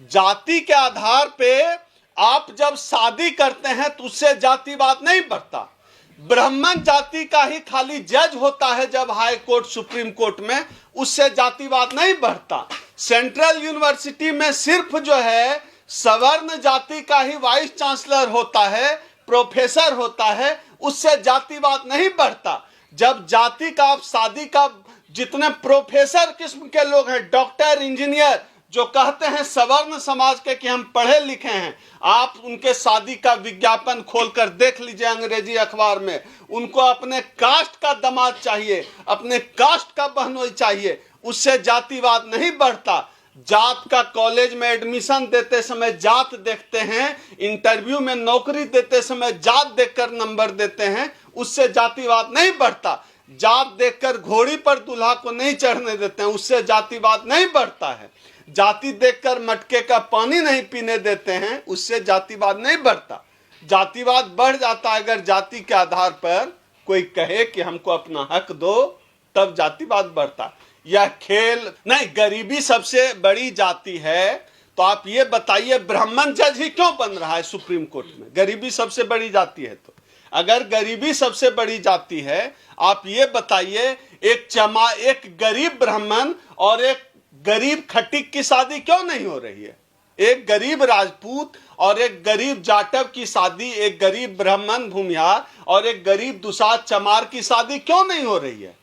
जाति के आधार पे आप जब शादी करते हैं तो उससे जातिवाद नहीं बढ़ता। ब्राह्मण जाति का ही खाली जज होता है जब हाई कोर्ट सुप्रीम कोर्ट में, उससे जातिवाद नहीं बढ़ता। सेंट्रल यूनिवर्सिटी में सिर्फ जो है सवर्ण जाति का ही वाइस चांसलर होता है, प्रोफेसर होता है, उससे जातिवाद नहीं बढ़ता। जब जाति का आप शादी का, जितने प्रोफेसर किस्म के लोग हैं, डॉक्टर, इंजीनियर, जो कहते हैं सवर्ण समाज के कि हम पढ़े लिखे हैं, आप उनके शादी का विज्ञापन खोलकर देख लीजिए अंग्रेजी अखबार में। उनको अपने कास्ट का दामाद चाहिए, अपने कास्ट का बहनोई चाहिए, उससे जातिवाद नहीं बढ़ता। जात का कॉलेज में एडमिशन देते समय जात देखते हैं, इंटरव्यू में नौकरी देते समय जात देखकर नंबर देते हैं, उससे जातिवाद नहीं बढ़ता। जात देखकर घोड़ी पर दूल्हा को नहीं चढ़ने देते हैं, उससे जातिवाद नहीं बढ़ता है। जाति देखकर मटके का पानी नहीं पीने देते हैं, उससे जातिवाद नहीं बढ़ता। जातिवाद बढ़ जाता है अगर जाति के आधार पर कोई कहे कि हमको अपना हक दो, तब जातिवाद बढ़ता। यह खेल नहीं, गरीबी सबसे बड़ी जाति है, तो आप ये बताइए ब्राह्मण जज ही क्यों बन रहा है सुप्रीम कोर्ट में? गरीबी सबसे बड़ी जाति है तो अगर गरीबी सबसे बड़ी जाति है, आप ये बताइए एक गरीब ब्राह्मण और एक गरीब खटिक की शादी क्यों नहीं हो रही है? एक गरीब राजपूत और एक गरीब जाटव की शादी, एक गरीब ब्राह्मण भूमिहार और एक गरीब दुसाध चमार की शादी क्यों नहीं हो रही है?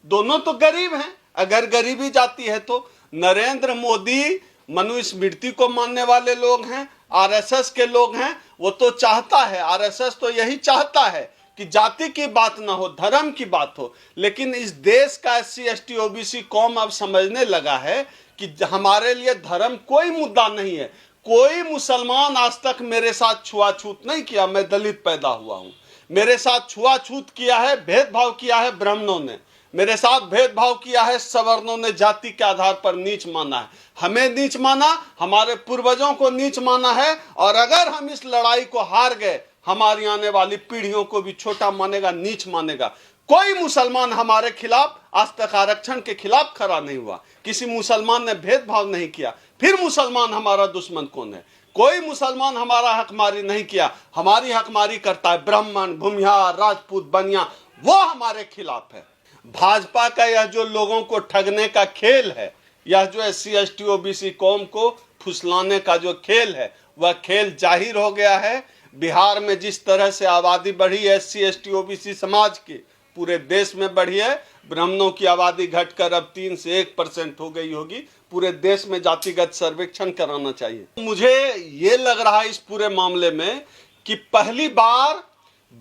दोनों तो गरीब हैं। अगर गरीबी जाती है तो नरेंद्र मोदी मनुस्मृति को मानने वाले लोग हैं, आरएसएस के लोग हैं, वो तो चाहता है, आरएसएस तो यही चाहता है कि जाति की बात ना हो, धर्म की बात हो। लेकिन इस देश का एससी एसटी ओबीसी कौम अब समझने लगा है कि हमारे लिए धर्म कोई मुद्दा नहीं है। कोई मुसलमान आज तक मेरे साथ छुआछूत नहीं किया, मैं दलित पैदा हुआ हूं। मेरे साथ छुआछूत किया है, भेदभाव किया है ब्राह्मणों ने, मेरे साथ भेदभाव किया है सवर्णों ने, जाति के आधार पर नीच माना है। हमें नीच माना, हमारे पूर्वजों को नीच माना है, और अगर हम इस लड़ाई को हार गए, हमारी आने वाली पीढ़ियों को भी छोटा मानेगा, नीच मानेगा। कोई मुसलमान हमारे खिलाफ आज तक आरक्षण के खिलाफ खड़ा नहीं हुआ, किसी मुसलमान ने भेदभाव नहीं किया। फिर मुसलमान हमारा दुश्मन कौन है? कोई मुसलमान हमारा हकमारी नहीं किया। हमारी हकमारी करता है ब्राह्मण, भूमिहार, राजपूत, बनिया, वो हमारे खिलाफ है। भाजपा का यह जो लोगों को ठगने का खेल है, यह जो एससी एसटी ओबीसी कौम को फुसलाने का जो खेल है, वह खेल जाहिर हो गया है। बिहार में जिस तरह से आबादी बढ़ी है एससी एसटी ओबीसी समाज की, पूरे देश में बढ़ी है। ब्राह्मणों की आबादी घटकर अब 3 से 1% हो गई होगी। पूरे देश में जातिगत सर्वेक्षण कराना चाहिए। मुझे ये लग रहा है इस पूरे मामले में कि पहली बार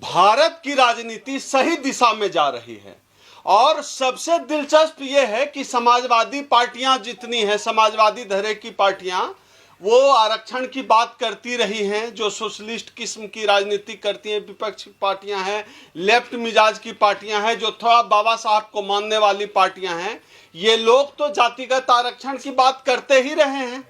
भारत की राजनीति सही दिशा में जा रही है। और सबसे दिलचस्प यह है कि समाजवादी पार्टियां जितनी हैं, समाजवादी धरे की पार्टियां, वो आरक्षण की बात करती रही हैं, जो सोशलिस्ट किस्म की राजनीति करती हैं, विपक्षी पार्टियां हैं, लेफ्ट मिजाज की पार्टियां हैं, जो थोड़ा बाबा साहब को मानने वाली पार्टियां हैं। ये लोग तो जातिगत आरक्षण की बात करते ही रहे हैं,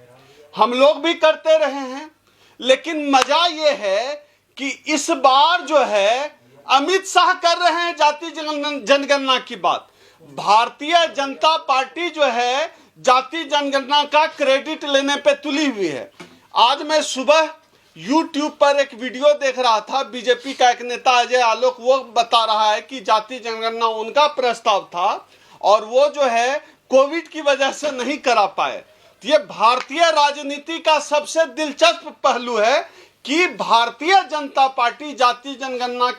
हम लोग भी करते रहे हैं। लेकिन मजा ये है कि इस बार जो है अमित शाह कर रहे हैं जाति जनगणना की बात। भारतीय जनता पार्टी जो है जाति जनगणना का क्रेडिट लेने पे तुली हुई है। आज मैं सुबह YouTube पर एक वीडियो देख रहा था, बीजेपी का एक नेता अजय आलोक, वो बता रहा है कि जाति जनगणना उनका प्रस्ताव था और वो जो है कोविड की वजह से नहीं करा पाए। तो ये भारतीय राजनीति का सबसे दिलचस्प पहलू है कि भारतीय जनता पार्टी जाति जनगणना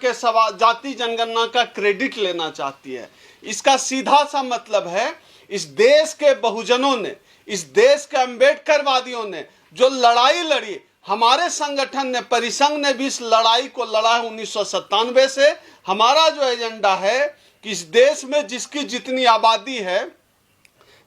का क्रेडिट लेना चाहती है। इसका सीधा सा मतलब है इस देश के बहुजनों ने, इस देश के अम्बेडकरवादियों ने जो लड़ाई लड़ी, हमारे संगठन ने, परिसंघ ने भी इस लड़ाई को लड़ा है 1997 से। हमारा जो एजेंडा है कि इस देश में जिसकी जितनी आबादी है,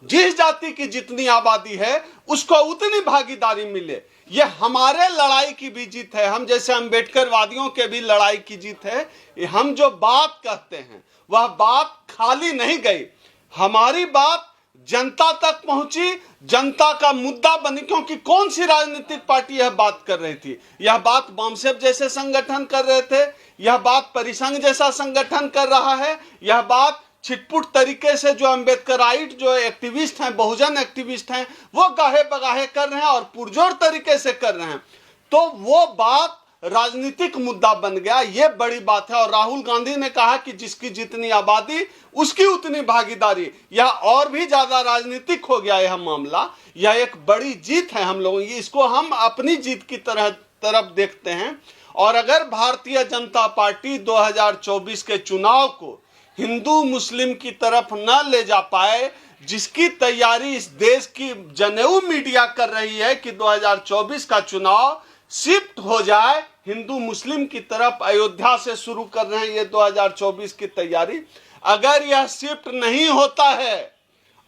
जिस जाति की जितनी आबादी है, उसको उतनी भागीदारी मिले। ये हमारे लड़ाई की भी जीत है, हम जैसे अम्बेडकरवादियों के भी लड़ाई की जीत है। हम जो बात कहते हैं वह बात खाली नहीं गई, हमारी बात जनता तक पहुंची, जनता का मुद्दा बनी। क्योंकि कौन सी राजनीतिक पार्टी यह बात कर रही थी? यह बात बामसेफ जैसे संगठन कर रहे थे, यह बात परिसंघ जैसा संगठन कर रहा है, यह बात छिटपुट तरीके से जो अम्बेडकराइट जो एक्टिविस्ट हैं, बहुजन एक्टिविस्ट हैं, वो गाहे बगाहे कर रहे हैं और पुरजोर तरीके से कर रहे हैं, तो वो बात राजनीतिक मुद्दा बन गया। ये बड़ी बात है। और राहुल गांधी ने कहा कि जिसकी जितनी आबादी उसकी उतनी भागीदारी, यह और भी ज्यादा राजनीतिक हो गया यह मामला। यह एक बड़ी जीत है हम लोगों की, इसको हम अपनी जीत की तरफ देखते हैं। और अगर भारतीय जनता पार्टी 2024 के चुनाव को हिंदू मुस्लिम की तरफ न ले जा पाए, जिसकी तैयारी इस देश की जनेऊ मीडिया कर रही है कि 2024 का चुनाव शिफ्ट हो जाए हिंदू मुस्लिम की तरफ, अयोध्या से शुरू कर रहे हैं ये 2024 की तैयारी। अगर यह शिफ्ट नहीं होता है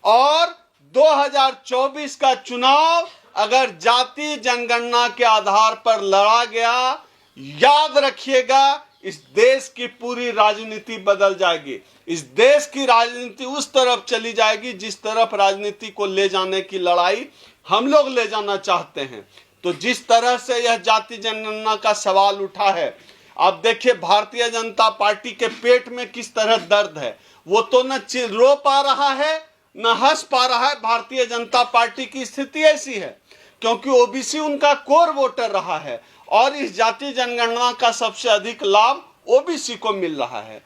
और 2024 का चुनाव अगर जाति जनगणना के आधार पर लड़ा गया, याद रखिएगा इस देश की पूरी राजनीति बदल जाएगी। इस देश की राजनीति उस तरफ चली जाएगी जिस तरफ राजनीति को ले जाने की लड़ाई हम लोग ले जाना चाहते हैं। तो जिस तरह से यह जाति जनगणना का सवाल उठा है, आप देखिए भारतीय जनता पार्टी के पेट में किस तरह दर्द है। वो तो न रो पा रहा है न हंस पा रहा है। भारतीय जनता पार्टी की स्थिति ऐसी है क्योंकि ओबीसी उनका कोर वोटर रहा है और इस जाति जनगणना का सबसे अधिक लाभ ओबीसी को मिल रहा है।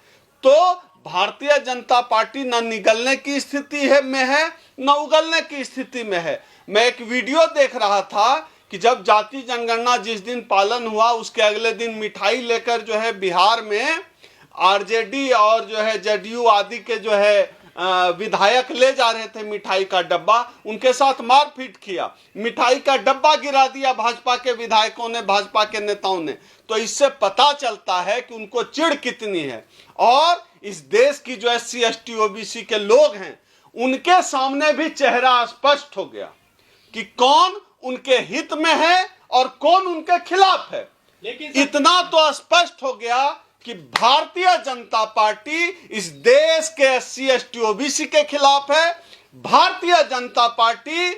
तो भारतीय जनता पार्टी न निगलने की स्थिति में है न उगलने की स्थिति में है। मैं एक वीडियो देख रहा था कि जब जाति जनगणना जिस दिन पालन हुआ उसके अगले दिन मिठाई लेकर जो है बिहार में आरजेडी और जो है जेडीयू आदि के जो है विधायक ले जा रहे थे मिठाई का डब्बा, उनके साथ मारपीट किया, मिठाई का डब्बा गिरा दिया भाजपा के विधायकों ने, भाजपा के नेताओं ने। तो इससे पता चलता है कि उनको चिढ़ कितनी है। और इस देश की जो SC ST OBC के लोग हैं उनके सामने भी चेहरा स्पष्ट हो गया कि कौन उनके हित में है और कौन उनके खिलाफ है। लेकिन इतना तो स्पष्ट हो गया कि भारतीय जनता पार्टी इस देश के SC ST OBC के खिलाफ है। भारतीय जनता पार्टी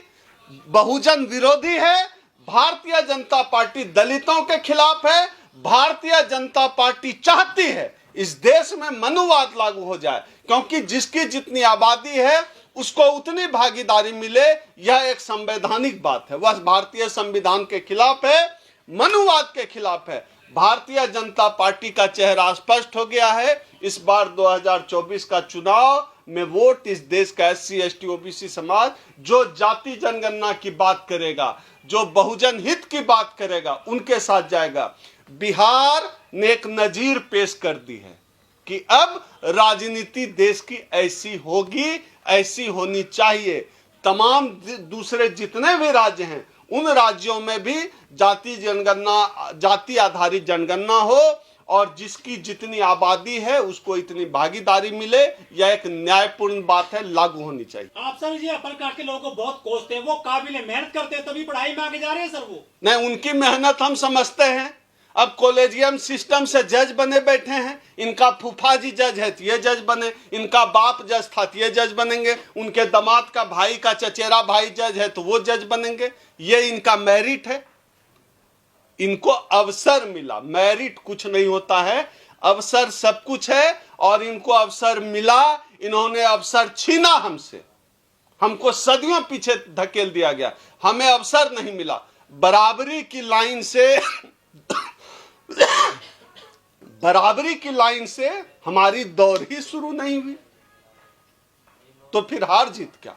बहुजन विरोधी है। भारतीय जनता पार्टी दलितों के खिलाफ है। भारतीय जनता पार्टी चाहती है इस देश में मनुवाद लागू हो जाए, क्योंकि जिसकी जितनी आबादी है उसको उतनी भागीदारी मिले। यह एक संवैधानिक बात है। वह भारतीय संविधान के खिलाफ है, मनुवाद के खिलाफ है। भारतीय जनता पार्टी का चेहरा स्पष्ट हो गया है। इस बार 2024 का चुनाव में वोट इस देश का SC ST OBC समाज जो जाति जनगणना की बात करेगा, जो बहुजन हित की बात करेगा, उनके साथ जाएगा। बिहार ने एक नजीर पेश कर दी है कि अब राजनीति देश की ऐसी होगी, ऐसी होनी चाहिए। तमाम दूसरे जितने भी राज्य हैं उन राज्यों में भी जाति जनगणना, जाति आधारित जनगणना हो और जिसकी जितनी आबादी है उसको इतनी भागीदारी मिले। यह एक न्यायपूर्ण बात है, लागू होनी चाहिए। आप सर जी अपर कास्ट के लोगों को बहुत कोसते हैं, वो काबिल मेहनत करते हैं तभी पढ़ाई में आगे जा रहे हैं सर। वो नहीं, उनकी मेहनत हम समझते हैं। अब कॉलेजियम सिस्टम से जज बने बैठे हैं। इनका फूफा जी जज है तो ये जज बने, इनका बाप जज था तो ये जज बनेंगे, उनके दामाद का भाई का चचेरा भाई जज है तो वो जज बनेंगे। ये इनका मेरिट है। इनको अवसर मिला। मेरिट कुछ नहीं होता है, अवसर सब कुछ है। और इनको अवसर मिला, इन्होंने अवसर छीना हमसे। हमको सदियों पीछे धकेल दिया गया, हमें अवसर नहीं मिला। बराबरी की लाइन से बराबरी की लाइन से हमारी दौड़ ही शुरू नहीं हुई, तो फिर हार जीत क्या।